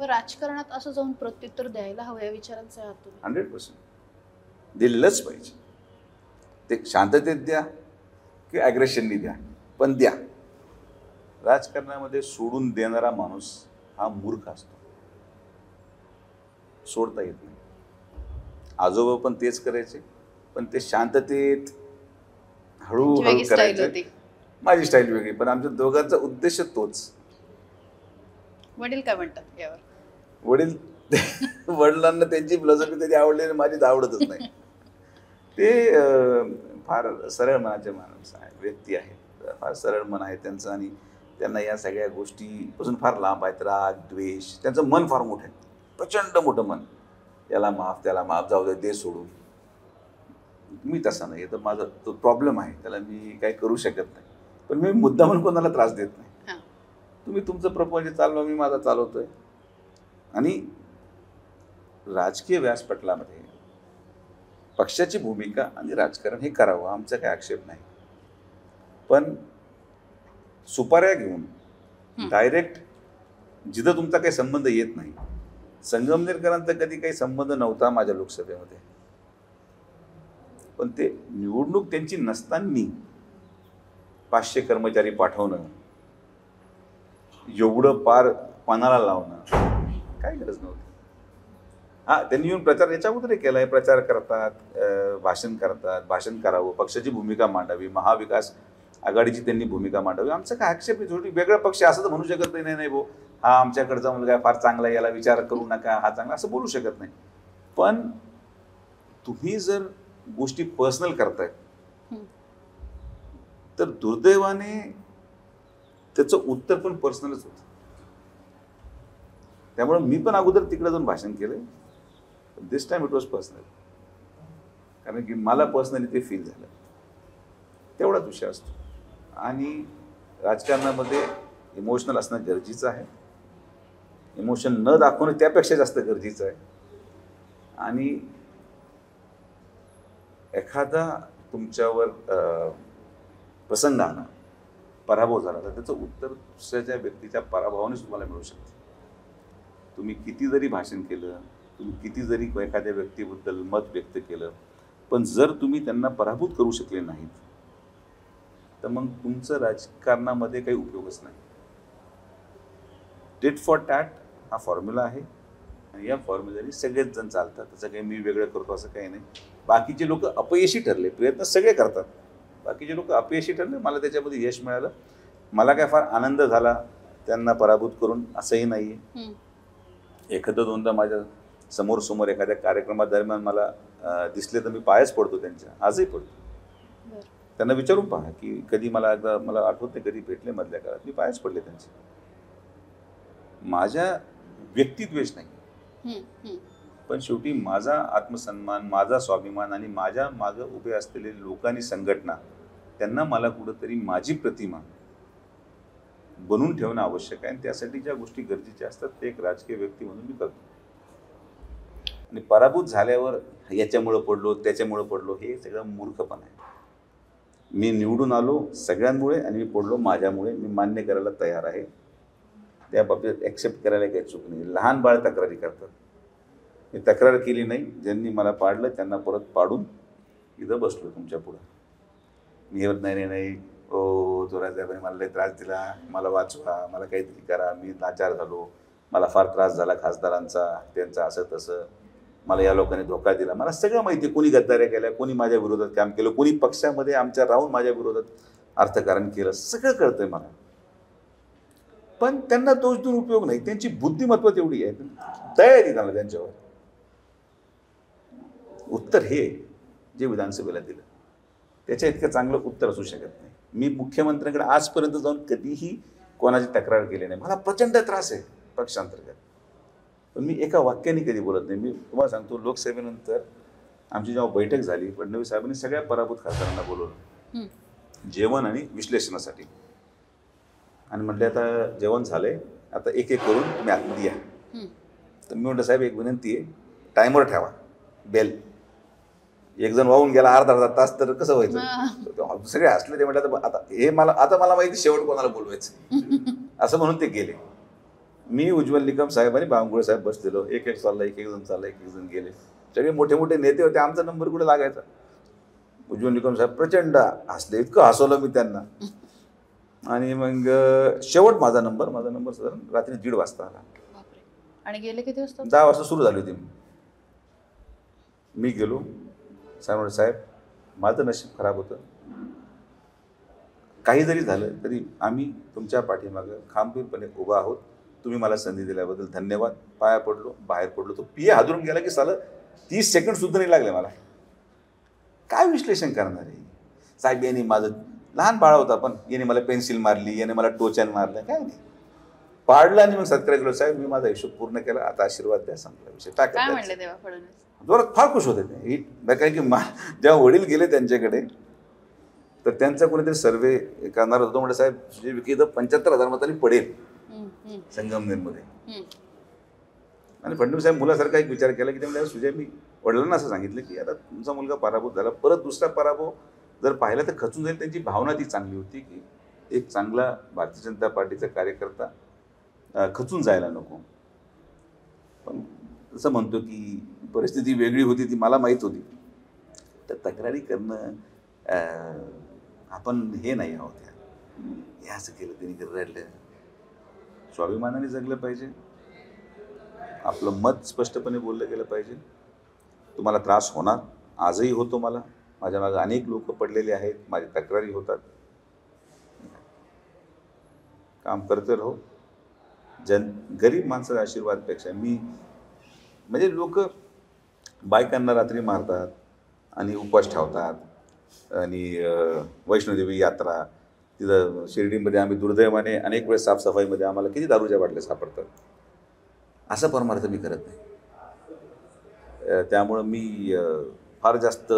पण राजकारणात असं जाऊन प्रत्युत्तर द्यायला हवं या विचारांचे आहात तुम्ही? 100% दिलंच पाहिजे. ते शांततेत द्या की ॲग्रेशननी द्या, पण द्या. राजकारणामध्ये सोडून देणारा माणूस हा मूर्ख असतो. सोडता येत नाही. आजोबा पण तेच करायचे, पण ते शांततेत हळूहळू वेगळी स्टाईल करायचे. होती. माझी स्टाईल वेगळी, पण आमच्या दोघांचा उद्देश तोच. वडील काय म्हणतात यावर? वडील वडिलांना त्यांची फिलॉसॉफी कधी आवडली नाही, माझी तर आवडतच नाही. ते फार सरळ मनाचे माणूस आहे, व्यक्ती आहेत, फार सरळ मन आहे त्यांचं, आणि त्यांना या सगळ्या गोष्टीपासून फार लांब आहेत. राग, द्वेष, त्यांचं मन फार मोठं आहे, प्रचंड मोठं मन. याला माफ, त्याला माफ, जाऊ दे, दे सोडून. मी तसा नाही, तर माझा तो प्रॉब्लेम आहे, त्याला मी काही करू शकत नाही. पण मी मुद्दामून कोणाला त्रास देत नाही. तुम्ही तुमचं प्रपंच चालवा, मी माझा चालवतोय. आणि राजकीय व्यासपटलामध्ये पक्षाची भूमिका आणि राजकारण हे करावं, आमचा काही आक्षेप नाही. पण सुपाऱ्या घेऊन डायरेक्ट जिथं तुमचा काही संबंध येत नाही. संगमनेरकरांचा कधी काही संबंध नव्हता माझ्या लोकसभेमध्ये, पण ते निवडणूक त्यांची नसताना 500 कर्मचारी पाठवणं, एवढं पार पणाला लावणं, काही गरज नव्हती. त्यांनी येऊन प्रचार याच्या अगोदर केलाय, प्रचार करतात, भाषण करतात, भाषण करावं, पक्षाची भूमिका मांडावी, महाविकास आघाडीची त्यांनी भूमिका मांडावी. आमचं काय आक्षेप आहे? थोडी वेगळा पक्ष असं तर म्हणू शकत नाही, नाही भाऊ हा आमच्याकडचा मुलगा फार चांगला, याला विचार करू नका, हा चांगला, असं बोलू शकत नाही. पण तुम्ही जर गोष्टी पर्सनल करताय तर दुर्दैवाने त्याचं उत्तर पण पर्सनलच होतं. त्यामुळे मी पण अगोदर तिकडे जाऊन भाषण केलं, दिस टाइम इट वॉज पर्सनल, कारण की मला पर्सनली ते फील झालं. तेवढाच विषय असतो. आणि राजकारणामध्ये इमोशनल असणं गरजेचं आहे. इमोशन न दाखवणं त्यापेक्षा जास्त गरजेचं आहे. आणि एखादा तुमच्यावर प्रसंगानं पराभव झाला तर त्याचं उत्तर दुसऱ्याच्या व्यक्तीच्या पराभवानेच तुम्हाला मिळू शकतं. तुम्ही किती जरी भाषण केलं, तुम्ही किती जरी एखाद्या व्यक्तीबद्दल मत व्यक्त केलं, पण जर तुम्ही त्यांना पराभूत करू शकले नाहीत तर मग तुमचं राजकारणामध्ये काही उपयोगच नाही. टिट फॉर टॅट हा फॉर्म्युला आहे, आणि या फॉर्म्युल्याने सगळेच जण चालतात. त्याचं काही मी वेगळं करतो असं काही नाही. बाकीचे लोक अपयशी ठरले, प्रयत्न सगळे करतात, बाकीचे लोक अपयशी ठरले, मला त्याच्यामध्ये यश मिळालं, मला काय फार आनंद झाला त्यांना पराभूत करून असंही नाही आहे. एखादं दोनदा माझ्या समोर एखाद्या कार्यक्रमादरम्यान मला दिसले तर मी पायच पडतो त्यांच्या, आजही पडतो. त्यांना विचारून पहा की कधी मला आठवत नाही कधी भेटले मधल्या काळात, मी पायच पडले त्यांचे. माझ्या व्यक्तिद्वेष नाही, पण शेवटी माझा आत्मसन्मान, माझा स्वाभिमान आणि माझ्या मागं उभे असलेले लोकांनी, संघटना, त्यांना मला कुठंतरी माझी प्रतिमा बनवून ठेवणं आवश्यक आहे. आणि त्यासाठी ज्या गोष्टी गरजेच्या असतात ते एक राजकीय व्यक्ती म्हणून मी करतो. आणि पराभूत झाल्यावर याच्यामुळं पडलो, त्याच्यामुळं पडलो, हे सगळं मूर्खपण आहे. मी निवडून आलो सगळ्यांमुळे आणि मी पडलो माझ्यामुळे, मी मान्य करायला तयार आहे. त्या बाबतीत ॲक्सेप्ट करायला काही चूक नाही. लहान बाळ तक्रारी करतात, मी तक्रार केली नाही, ज्यांनी मला पाडलं त्यांना परत पाडून इथं बसलो तुमच्या पुढं. मी नाही ओ जोरासाहेबांनी मला लई त्रास दिला, मला वाचवा, मला काहीतरी करा, मी लाचार झालो, मला फार त्रास झाला खासदारांचा, त्यांचा असं तसं, मला या लोकांनी धोका दिला. मला सगळं माहिती आहे, कोणी गद्दाऱ्या केल्या, कोणी माझ्या विरोधात काम केलं, कोणी पक्षामध्ये आमच्या राहून माझ्या विरोधात अर्थकारण केलं, सगळं कळतंय मला. पण त्यांना दोष देऊन उपयोग नाही. त्यांची बुद्धिमत्व तेवढी आहे, दया आहे त्यांना त्यांच्यावर. उत्तर हे जे विधानसभेला दिलं त्याच्या इतकं चांगलं उत्तर असू शकत नाही. मी मुख्यमंत्र्यांकडे आजपर्यंत जाऊन कधीही कोणाची तक्रार केली नाही. मला प्रचंड त्रास आहे पक्षांतर्गत, पण मी एका वाक्याने कधी बोलत नाही. मी तुम्हाला सांगतो, लोकसभेनंतर आमची जेव्हा बैठक झाली, फडणवीस साहेबांनी सगळ्या पराभूत खासदारांना बोलवलं जेवण आणि विश्लेषणासाठी, आणि म्हटले आता जेवण झालंय, आता एक एक करून तुम्ही आतमध्ये या. तर मी म्हटलं साहेब एक विनंती आहे, टायमर ठेवा, बेल. एक जण वाहून गेला अर्धा तास तर कसं व्हायचं? सगळे हसले. ते म्हटलं आता मला माहिती शेवट कोणाला बोलवायचं असं म्हणून ते गेले. मी उज्ज्वल निकम साहेब आणि बावनकुळे साहेब बसलेलो, एक एक चालला, एक एक जण चालला, एक एक जण गेले. सगळे मोठे मोठे नेते होते, आमचा नंबर कुठे लागायचा. उज्ज्वल निकम साहेब प्रचंड हसले, इतकं हसवलं मी त्यांना. आणि मग शेवट माझा नंबर साधारण रात्री 1:30 वाजता आला. बापरे. आणि गेले किती वाजता? 10 वाजता सुरू झाली होती. मी गेलो. साहेब माझं नशीब खराब होतं, काही जरी झालं तरी आम्ही तुमच्या पाठीमागं खंबीरपणे उभा आहोत, तुम्ही मला संधी दिल्याबद्दल धन्यवाद. पाया पडलो, बाहेर पडलो. तो पिये हादरून गेला की सालं 30 सेकंड सुद्धा नाही लागले मला. काय विश्लेषण करणार आहे साहेब, यांनी माझं लहान बाळा होता पण याने मला पेन्सिल मारली, याने मला टोचन मारलं, काय नाही पाडलं. आणि मग सत्कार केलं, साहेब मी माझा हिशोब पूर्ण केला, आता आशीर्वाद द्या, संपला विषय. काय म्हणले तेव्हा फडणवीस? जोरात फार खुश होते ते. कारण की जेव्हा वडील गेले त्यांच्याकडे तर त्यांचा कोणीतरी सर्वे करणार होतो. म्हणजे साहेब सुजय विखे 75,000 मतांनी पडेल संगमनेरमध्ये. आणि फडणवीस साहेब मुलासारखा एक विचार केला की त्यामुळे सुजय, मी वडिलांना असं सांगितलं की आता तुमचा मुलगा पराभूत झाला, परत दुसरा पराभव जर पाहिला तर खचून जाईल. त्यांची भावना ती चांगली होती की एक चांगला भारतीय जनता पार्टीचा कार्यकर्ता खचून जायला नको. पण असं म्हणतो की परिस्थिती वेगळी होती, ती मला माहीत होती. तर तक्रारी करणं आपण हे नाही आहोत. हे असं केलं त्यांनी रडलं. स्वाभिमानाने जगलं पाहिजे, आपलं मत स्पष्टपणे बोललं गेलं पाहिजे. तुम्हाला त्रास होणार, आजही होतो मला, माझ्या मागे अनेक लोक पडलेले आहेत, माझी तक्रारी होतात. काम करते राहो. गरीब माणसाच्या आशीर्वादपेक्षा मी म्हणजे लोक बायकांना रात्री मारतात आणि उपवास ठेवतात आणि वैष्णोदेवी यात्रा, तिथं शिर्डीमध्ये आम्ही दुर्दैवाने अनेक वेळेस साफसफाईमध्ये आम्हाला किती दारूच्या बाटल्या सापडतात. असा परमार्थ मी करत नाही. त्यामुळं मी फार जास्त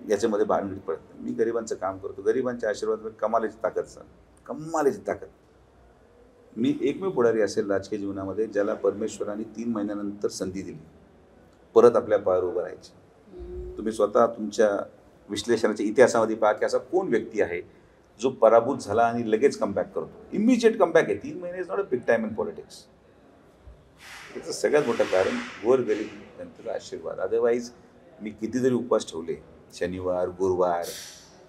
याच्यामध्ये भांडण पडत नाही. मी गरिबांचं काम करतो, गरिबांच्या आशीर्वाद कमालीची ताकद. मी एकमेव पुढारी असेल राजकीय जीवनामध्ये ज्याला परमेश्वराने 3 महिन्यानंतर संधी दिली परत आपल्या पायावर उभं राहायची. तुम्ही स्वतः तुमच्या विश्लेषणाच्या इतिहासामध्ये पहा की असा कोण व्यक्ती आहे जो पराभूत झाला आणि लगेच कमबॅक करतो. इमिजिएट कमबॅक आहे. 3 महिने is not a big time in politics. त्याचं सगळ्यात मोठं कारण गोरगरीब जनतेचा आशीर्वाद. अदरवाईज मी किती जरी उपवास ठेवले, शनिवार गुरुवार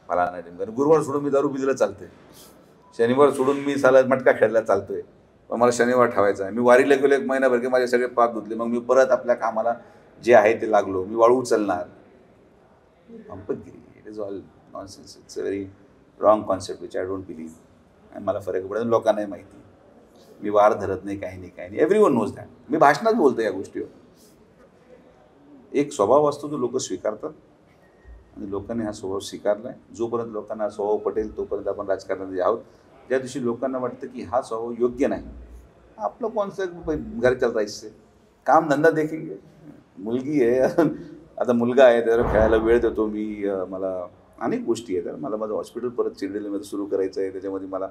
मला नाही, गुरुवार सोडून मी दारू पिलेला चालतंय, शनिवार सोडून मी साला मटका खेळायला चालतोय, पण मला शनिवार ठेवायचा आहे. मी वारीला गेलो 1 महिनाभर की माझे सगळे पाप धुतले, मग मी परत आपल्या कामाला जे आहे ते लागलो. मी वाळू उचलणार. It is all nonsense. It's a very wrong concept which I don't believe. आणि मला फरक पडत, लोकांनाही माहिती. मी वार धरत नाही, काही नाही. Everyone knows that. मी भाषणात बोलतो या गोष्टीवर. एक स्वभाव असतो जो लोक स्वीकारतात आणि लोकांनी हा स्वभाव स्वीकारला आहे. जोपर्यंत लोकांना हा स्वभाव पटेल तोपर्यंत आपण राजकारणामध्ये आहोत. ज्या दिवशी लोकांना वाटतं की हा स्वभाव योग्य नाही, आपलं कोणचं घर चल रहा इससे, काम धंदा देखेंगे. मुलगी आहे, आता मुलगा आहे, त्याला खेळायला वेळ देतो मी. मला अनेक गोष्टी आहेत. मला माझं हॉस्पिटल परत चिरडीमध्ये सुरू करायचं आहे. त्याच्यामध्ये मला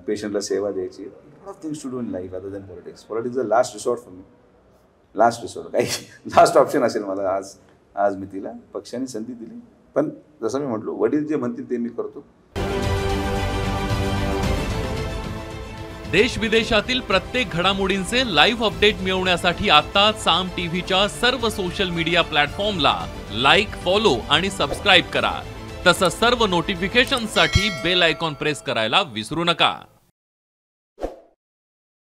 पेशंटला सेवा द्यायची. Lot of things to do in life other than politics. Politics is the last resort for me. Last resort, काही लास्ट ऑप्शन असेल मला. आज मी तिला पक्षाने संधी दिली. पण जसं मी म्हटलो, वडील जे म्हणतील ते मी करतो. देश विदेशातील प्रत्येक घडामोडींचे लाईव्ह अपडेट मिळवण्यासाठी आता साम टीव्हीच्या सर्व सोशल मीडिया प्लॅटफॉर्मला लाईक, फॉलो आणि सबस्क्राईब करा. तसंच सर्व नोटिफिकेशनसाठी बेल आयकॉन प्रेस करायला विसरू नका.